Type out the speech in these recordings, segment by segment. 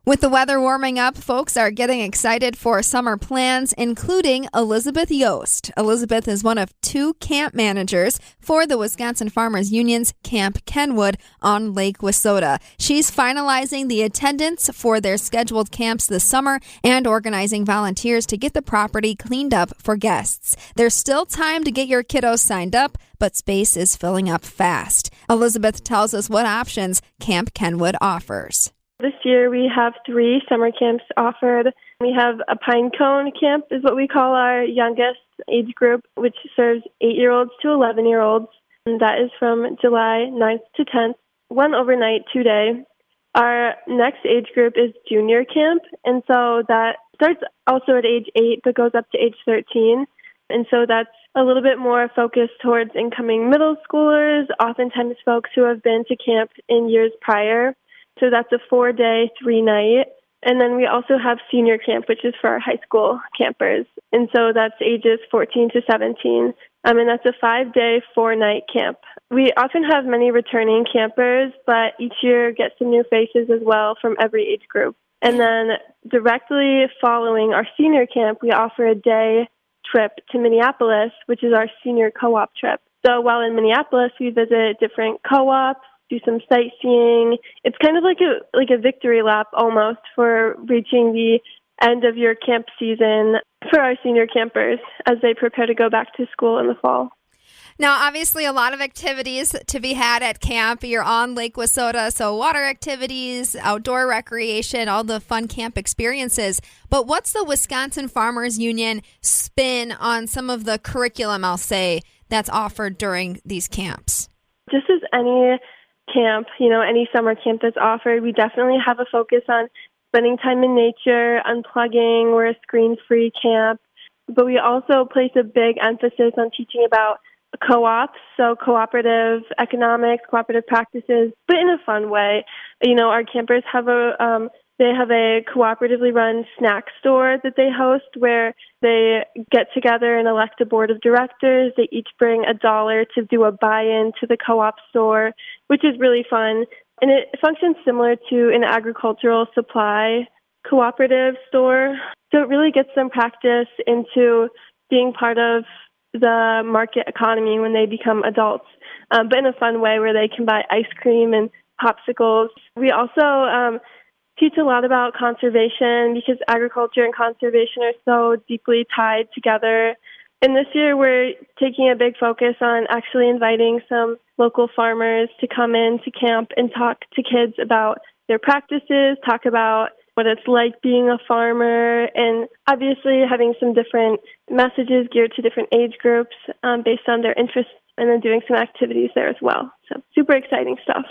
With the weather warming up, folks are getting excited for summer plans, including Elizabeth Yost. Elizabeth is one of 2 camp managers for the Wisconsin Farmers Union's Kamp Kenwood on Lake Wissota. She's finalizing the attendance for their scheduled camps this summer and organizing volunteers to get the property cleaned up for guests. There's still time to get your kiddos signed up, but space is filling up fast. Elizabeth tells us what options Kamp Kenwood offers. This year we have 3 summer camps offered. We have a pine cone camp is what we call our youngest age group, which serves 8-year-olds to 11-year-olds. And that is from July 9th to 10th, 1 overnight, 2-day. Our next age group is junior camp, and so that starts also at age 8 but goes up to age 13. And so that's a little bit more focused towards incoming middle schoolers, oftentimes folks who have been to camp in years prior. So that's a 4-day, 3-night. And then we also have senior camp, which is for our high school campers. And so that's ages 14 to 17. And that's a 5-day, 4-night camp. We often have many returning campers, but each year get some new faces as well from every age group. And then directly following our senior camp, we offer a day trip to Minneapolis, which is our senior co-op trip. So while in Minneapolis, we visit different co-ops, do some sightseeing. It's kind of like a victory lap almost for reaching the end of your camp season for our senior campers as they prepare to go back to school in the fall. Now, obviously, a lot of activities to be had at camp. You're on Lake Wissota, so water activities, outdoor recreation, all the fun camp experiences. But what's the Wisconsin Farmers Union spin on some of the curriculum, I'll say, that's offered during these camps? Just as any camp, any summer camp that's offered, we definitely have a focus on spending time in nature, unplugging. We're a screen-free camp. But we also place a big emphasis on teaching about co-ops, so cooperative economics, cooperative practices, but in a fun way. Our campers have a cooperatively run snack store that they host where they get together and elect a board of directors. They each bring $1 to do a buy-in to the co-op store, which is really fun. And it functions similar to an agricultural supply cooperative store. So it really gets them practice into being part of the market economy when they become adults, but in a fun way where they can buy ice cream and popsicles. We also teach a lot about conservation because agriculture and conservation are so deeply tied together. And this year we're taking a big focus on actually inviting some local farmers to come in to camp and talk to kids about their practices, talk about what it's like being a farmer, and obviously having some different messages geared to different age groups based on their interests, and then doing some activities there as well. So super exciting stuff.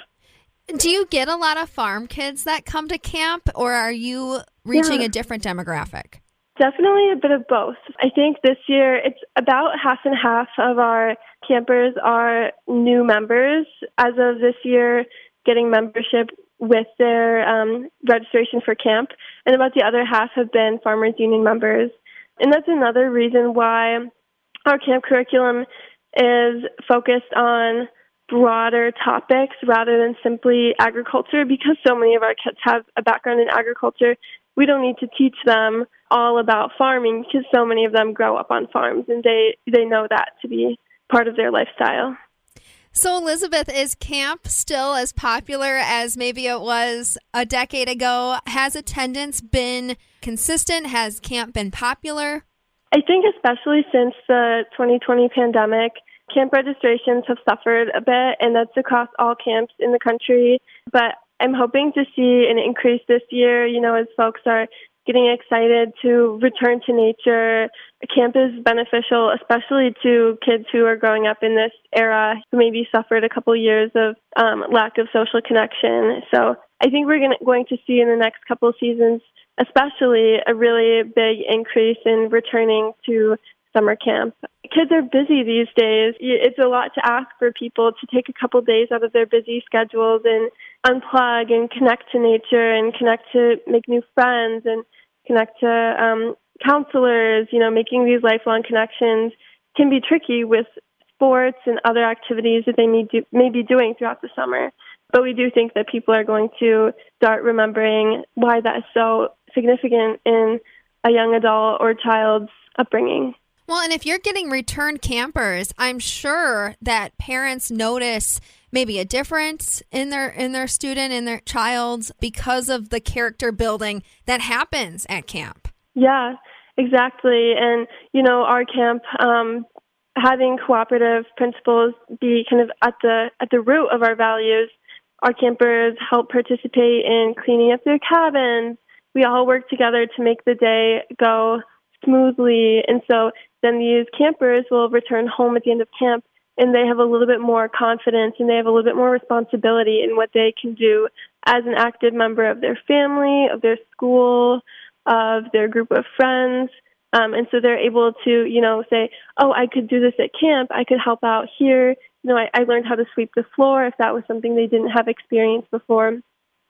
Do you get a lot of farm kids that come to camp, or are you reaching a different demographic? Definitely a bit of both. I think this year it's about half and half of our campers are new members as of this year getting membership with their registration for camp, and about the other half have been Farmers Union members. And that's another reason why our camp curriculum is focused on broader topics rather than simply agriculture, because so many of our kids have a background in agriculture. We don't need to teach them all about farming because so many of them grow up on farms and they know that to be part of their lifestyle. So, Elizabeth, is camp still as popular as maybe it was a decade ago? Has attendance been consistent? Has camp been popular? I think especially since the 2020 pandemic, camp registrations have suffered a bit, and that's across all camps in the country. But I'm hoping to see an increase this year, as folks are getting excited to return to nature. Camp is beneficial, especially to kids who are growing up in this era who maybe suffered a couple years of lack of social connection. So I think we're going to see in the next couple of seasons, especially a really big increase in returning to summer camp. Kids are busy these days. It's a lot to ask for people to take a couple days out of their busy schedules and unplug and connect to nature and connect to make new friends and connect to counselors. Making these lifelong connections can be tricky with sports and other activities that they may be doing throughout the summer. But we do think that people are going to start remembering why that is so significant in a young adult or child's upbringing. Well, and if you're getting return campers, I'm sure that parents notice maybe a difference in their student, in their child, because of the character building that happens at camp. Yeah, exactly. And, our camp, having cooperative principles be kind of at the root of our values. Our campers help participate in cleaning up their cabins. We all work together to make the day go smoothly. And so then these campers will return home at the end of camp, and they have a little bit more confidence and they have a little bit more responsibility in what they can do as an active member of their family, of their school, of their group of friends. And so they're able to, say, oh, I could do this at camp. I could help out here. I learned how to sweep the floor if that was something they didn't have experience before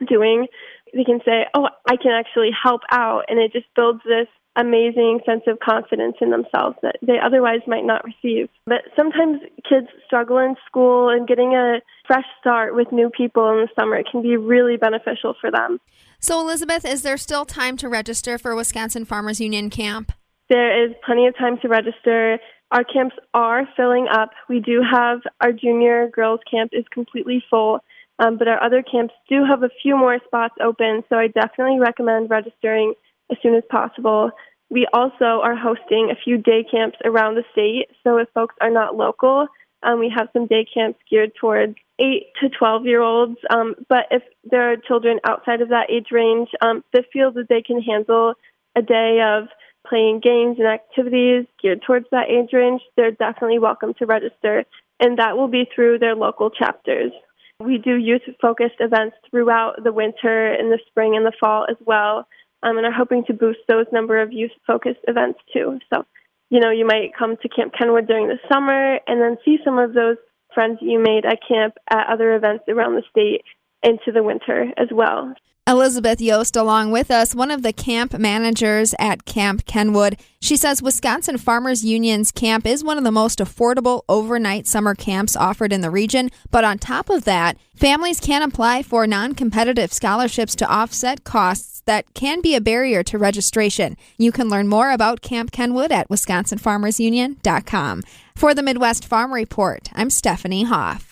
doing. They can say, oh, I can actually help out. And it just builds this amazing sense of confidence in themselves that they otherwise might not receive. But sometimes kids struggle in school, and getting a fresh start with new people in the summer can be really beneficial for them. So, Elizabeth, is there still time to register for Wisconsin Farmers Union Camp? There is plenty of time to register. Our camps are filling up. We do have our junior girls camp is completely full, but our other camps do have a few more spots open, so I definitely recommend registering as soon as possible. We also are hosting a few day camps around the state, so if folks are not local, we have some day camps geared towards 8 to 12-year-olds, but if there are children outside of that age range that feel that they can handle a day of playing games and activities geared towards that age range, they're definitely welcome to register, and that will be through their local chapters. We do youth-focused events throughout the winter and the spring and the fall as well, and are hoping to boost those number of youth-focused events too. So, you might come to Kamp Kenwood during the summer and then see some of those friends you made at camp at other events around the state into the winter as well. Elizabeth Yost along with us, one of the camp managers at Kamp Kenwood. She says Wisconsin Farmers Union's camp is one of the most affordable overnight summer camps offered in the region. But on top of that, families can apply for non-competitive scholarships to offset costs that can be a barrier to registration. You can learn more about Kamp Kenwood at wisconsinfarmersunion.com. For the Midwest Farm Report, I'm Stephanie Hoff.